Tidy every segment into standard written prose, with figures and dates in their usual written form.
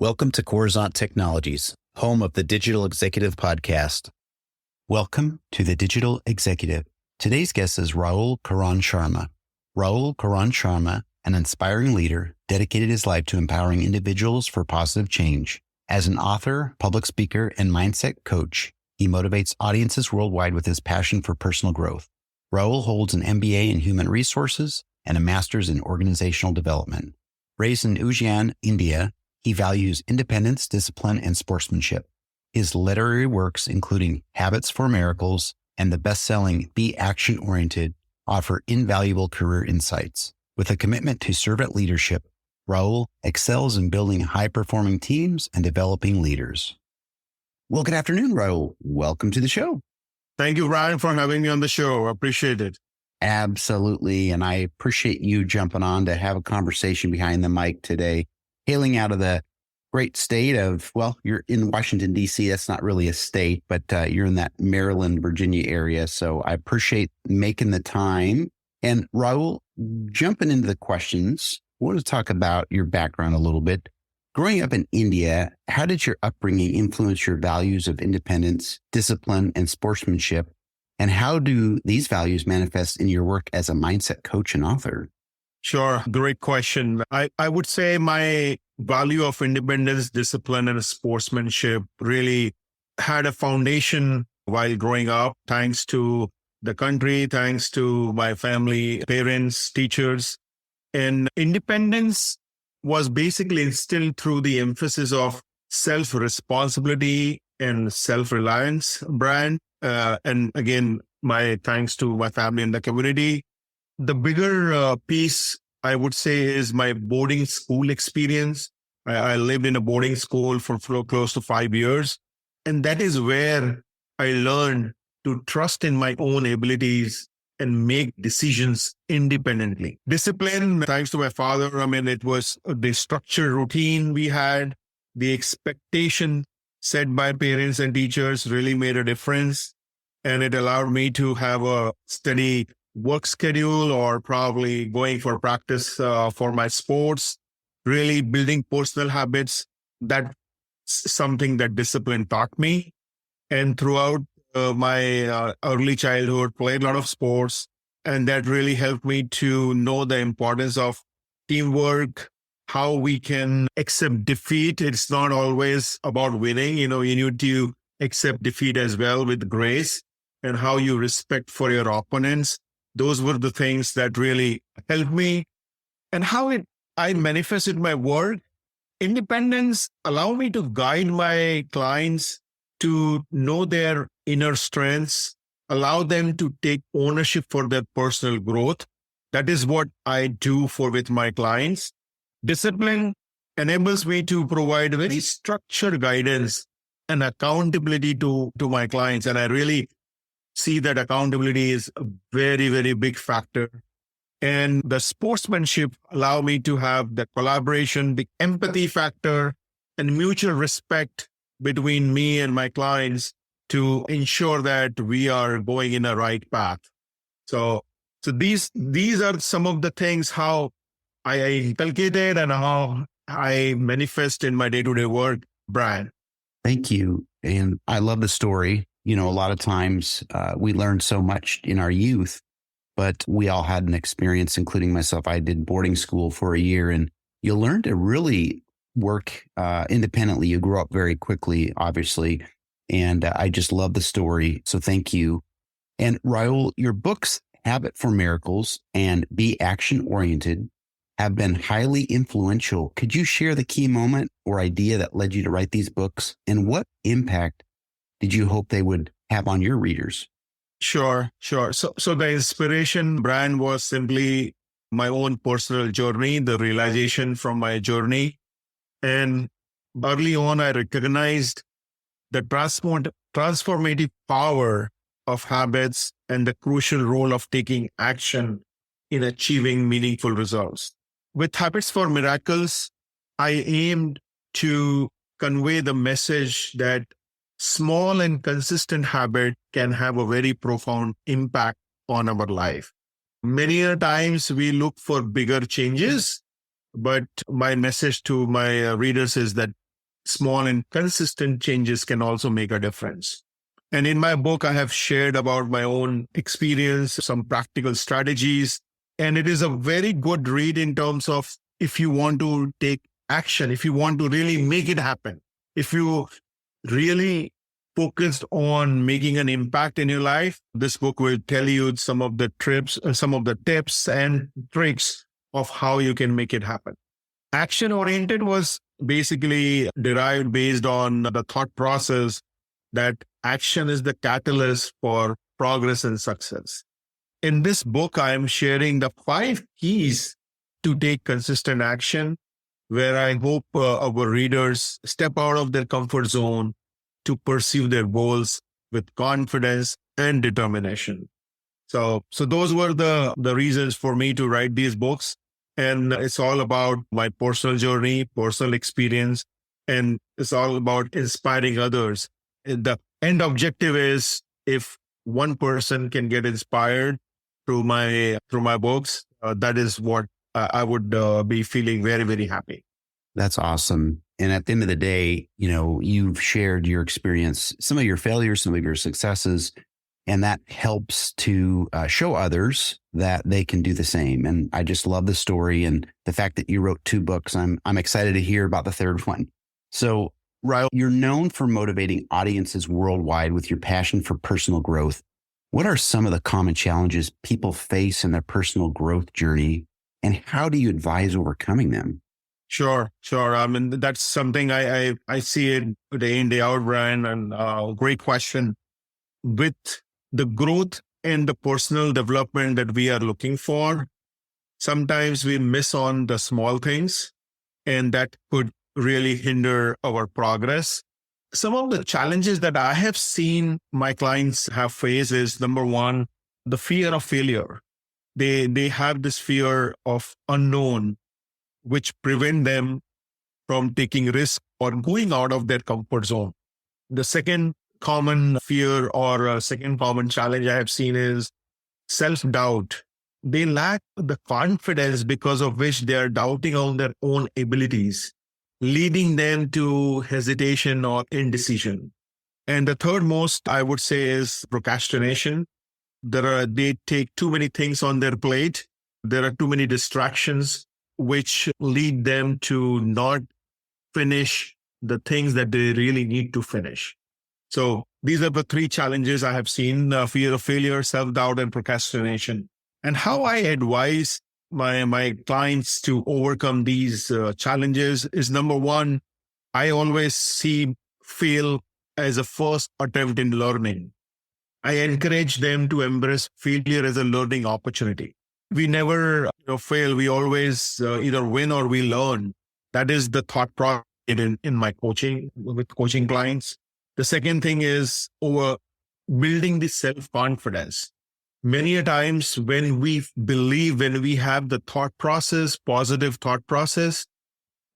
Welcome to Coruzant Technologies, home of the Digital Executive Podcast. Welcome to the Digital Executive. Today's guest is Rahul Karan Sharma. Rahul Karan Sharma, an inspiring leader, dedicated his life to empowering individuals for positive change. As an author, public speaker, and mindset coach, he motivates audiences worldwide with his passion for personal growth. Rahul holds an MBA in human resources and a master's in organizational development. Raised in Ujjain, India, he values independence, discipline, and sportsmanship. His literary works, including Habits for Miracles and the best-selling Be Action-Oriented, offer invaluable career insights. With a commitment to servant leadership, Rahul excels in building high-performing teams and developing leaders. Well, good afternoon, Rahul. Welcome to the show. Thank you, Ryan, for having me on the show. I appreciate it. Absolutely. And I appreciate you jumping on to have a conversation behind the mic today. Hailing out of the great state of, well, you're in Washington, D.C. That's not really a state, but you're in that Maryland, Virginia area. So I appreciate making the time. And Rahul, jumping into the questions, I want to talk about your background a little bit. Growing up in India, how did your upbringing influence your values of independence, discipline, and sportsmanship? And how do these values manifest in your work as a mindset coach and author? Sure. Great question. I would say my value of independence, discipline, and sportsmanship really had a foundation while growing up, thanks to the country, thanks to my family, parents, teachers. And independence was basically instilled through the emphasis of self-responsibility and self-reliance brand. And again, my thanks to my family and the community. The bigger piece, I would say, is my boarding school experience. I lived in a boarding school for close to 5 years. And that is where I learned to trust in my own abilities and make decisions independently. Discipline, thanks to my father, it was the structured routine we had, the expectation set by parents and teachers really made a difference. And it allowed me to have a steady work schedule or probably going for practice for my sports, really building personal habits. That's something that discipline taught me. And throughout my early childhood, played a lot of sports. And that really helped me to know the importance of teamwork, how we can accept defeat. It's not always about winning. You need to accept defeat as well with grace, and how you respect for your opponents. Those were the things that really helped me. And how I manifested my work. Independence allowed me to guide my clients to know their inner strengths, allow them to take ownership for their personal growth. That is what I do with my clients. Discipline enables me to provide very structured guidance and accountability to my clients. And I really see that accountability is a very, very big factor. And the sportsmanship allow me to have the collaboration, the empathy factor, and mutual respect between me and my clients to ensure that we are going in a right path. So these are some of the things how I inculcated and how I manifest in my day-to-day work, Brian. Thank you. And I love the story. A lot of times we learn so much in our youth, but we all had an experience, including myself. I did boarding school for a year, and you learn to really work independently. You grow up very quickly, obviously. And I just love the story. So thank you. And Rahul, your books, Habit for Miracles and Be Action-Oriented, have been highly influential. Could you share the key moment or idea that led you to write these books? And what impact did you hope they would have on your readers? Sure. So the inspiration, Brian, was simply my own personal journey, the realization from my journey. And early on, I recognized the transformative power of habits and the crucial role of taking action in achieving meaningful results. With Habits for Miracles, I aimed to convey the message that small and consistent habit can have a very profound impact on our life. Many a times we look for bigger changes, but my message to my readers is that small and consistent changes can also make a difference. And in my book, I have shared about my own experience, some practical strategies, and it is a very good read in terms of if you want to take action, if you want to really make it happen, if you really focused on making an impact in your life, this book will tell you some of the tips and tricks of how you can make it happen. Action oriented was basically derived based on the thought process that action is the catalyst for progress and success. In this book, I am sharing the 5 keys to take consistent action, where I hope our readers step out of their comfort zone to pursue their goals with confidence and determination. So those were the reasons for me to write these books. And it's all about my personal journey, personal experience, and it's all about inspiring others. The end objective is if one person can get inspired through my books, that is what I would be feeling very, very happy. That's awesome. And at the end of the day, you've shared your experience, some of your failures, some of your successes, and that helps to show others that they can do the same. And I just love the story and the fact that you wrote 2 books. I'm excited to hear about the 3rd one. So, Rahul, you're known for motivating audiences worldwide with your passion for personal growth. What are some of the common challenges people face in their personal growth journey, and how do you advise overcoming them? Sure. I mean, that's something I see it day in, day out, Brian, and great question. With the growth and the personal development that we are looking for, sometimes we miss on the small things, and that could really hinder our progress. Some of the challenges that I have seen my clients have faced is, number one, the fear of failure. They have this fear of unknown, which prevent them from taking risk or going out of their comfort zone. The second common fear or second common challenge I have seen is self-doubt. They lack the confidence because of which they are doubting on their own abilities, leading them to hesitation or indecision. And the third most, I would say, is procrastination. They take too many things on their plate. There are too many distractions, which lead them to not finish the things that they really need to finish. So these are the 3 challenges I have seen: fear of failure, self-doubt, and procrastination. And how I advise my clients to overcome these challenges is, number one, I always see fail as a first attempt in learning. I encourage them to embrace failure as a learning opportunity. We never fail. We always either win or we learn. That is the thought process in my coaching, with coaching clients. The second thing is building the self-confidence. Many a times when we have the thought process, positive thought process,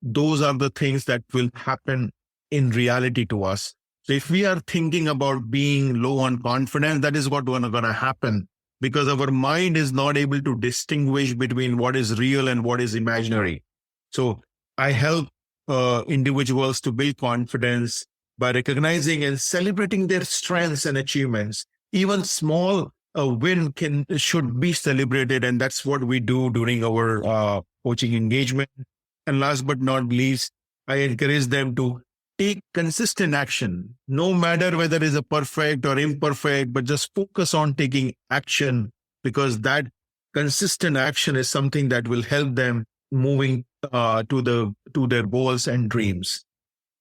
those are the things that will happen in reality to us. So if we are thinking about being low on confidence, that is what going to happen, because our mind is not able to distinguish between what is real and what is imaginary. So I help individuals to build confidence by recognizing and celebrating their strengths and achievements. Even small win should be celebrated, and that's what we do during our coaching engagement. And last but not least, I encourage them to take consistent action, no matter whether it is a perfect or imperfect, but just focus on taking action, because that consistent action is something that will help them moving to their goals and dreams.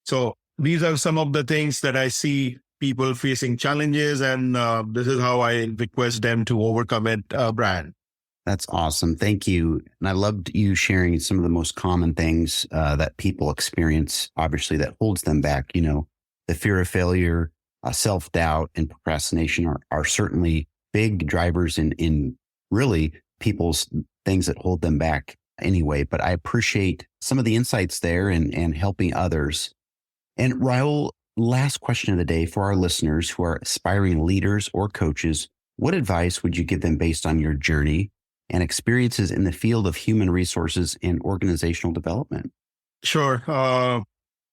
So these are some of the things that I see people facing challenges, and this is how I request them to overcome it, Brian. That's awesome. Thank you. And I loved you sharing some of the most common things that people experience, obviously, that holds them back. The fear of failure, self-doubt, and procrastination are certainly big drivers in really people's things that hold them back anyway. But I appreciate some of the insights there and helping others. And Rahul, last question of the day for our listeners who are aspiring leaders or coaches, what advice would you give them based on your journey and experiences in the field of human resources and organizational development? Sure.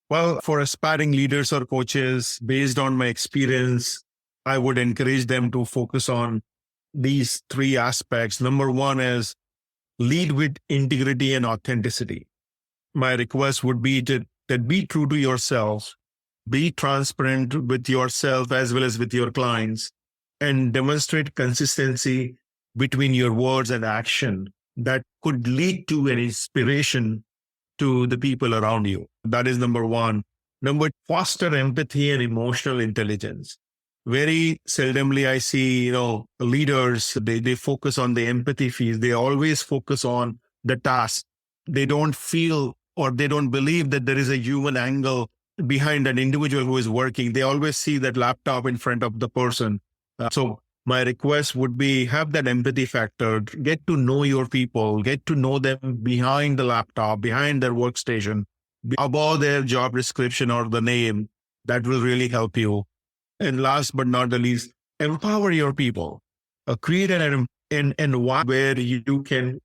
Well, for aspiring leaders or coaches, based on my experience, I would encourage them to focus on these three aspects. Number one is lead with integrity and authenticity. My request would be that be true to yourself, be transparent with yourself as well as with your clients, and demonstrate consistency between your words and action that could lead to an inspiration to the people around you. That is number one. Number, foster empathy and emotional intelligence. Very seldomly I see, leaders, they focus on the empathy piece. They always focus on the task. They don't feel or they don't believe that there is a human angle behind an individual who is working. They always see that laptop in front of the person. So my request would be have that empathy factor, get to know your people, get to know them behind the laptop, behind their workstation, above their job description or the name. That will really help you. And last but not the least, empower your people. Create an environment where you can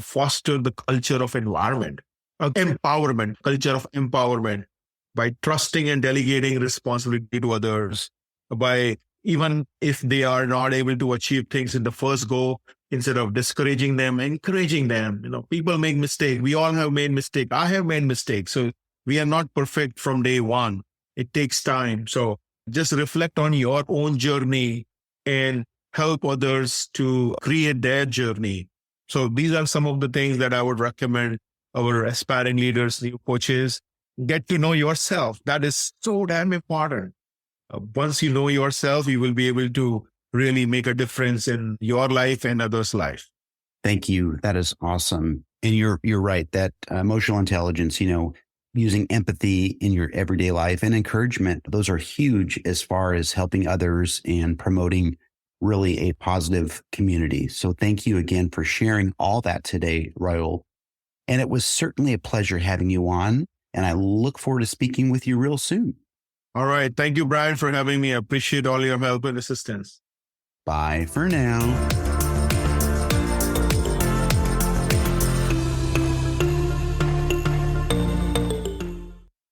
foster the culture of environment, culture of empowerment by trusting and delegating responsibility to others, by even if they are not able to achieve things in the first go, instead of discouraging them, encouraging them. People make mistakes. We all have made mistakes. I have made mistakes. So we are not perfect from day one. It takes time. So just reflect on your own journey and help others to create their journey. So these are some of the things that I would recommend our aspiring leaders, new coaches. Get to know yourself. That is so damn important. Once you know yourself, you will be able to really make a difference in your life and others' life. Thank you. That is awesome. And you're right. That emotional intelligence, using empathy in your everyday life and encouragement, those are huge as far as helping others and promoting really a positive community. So thank you again for sharing all that today, Rahul. And it was certainly a pleasure having you on. And I look forward to speaking with you real soon. All right. Thank you, Brian, for having me. I appreciate all your help and assistance. Bye for now.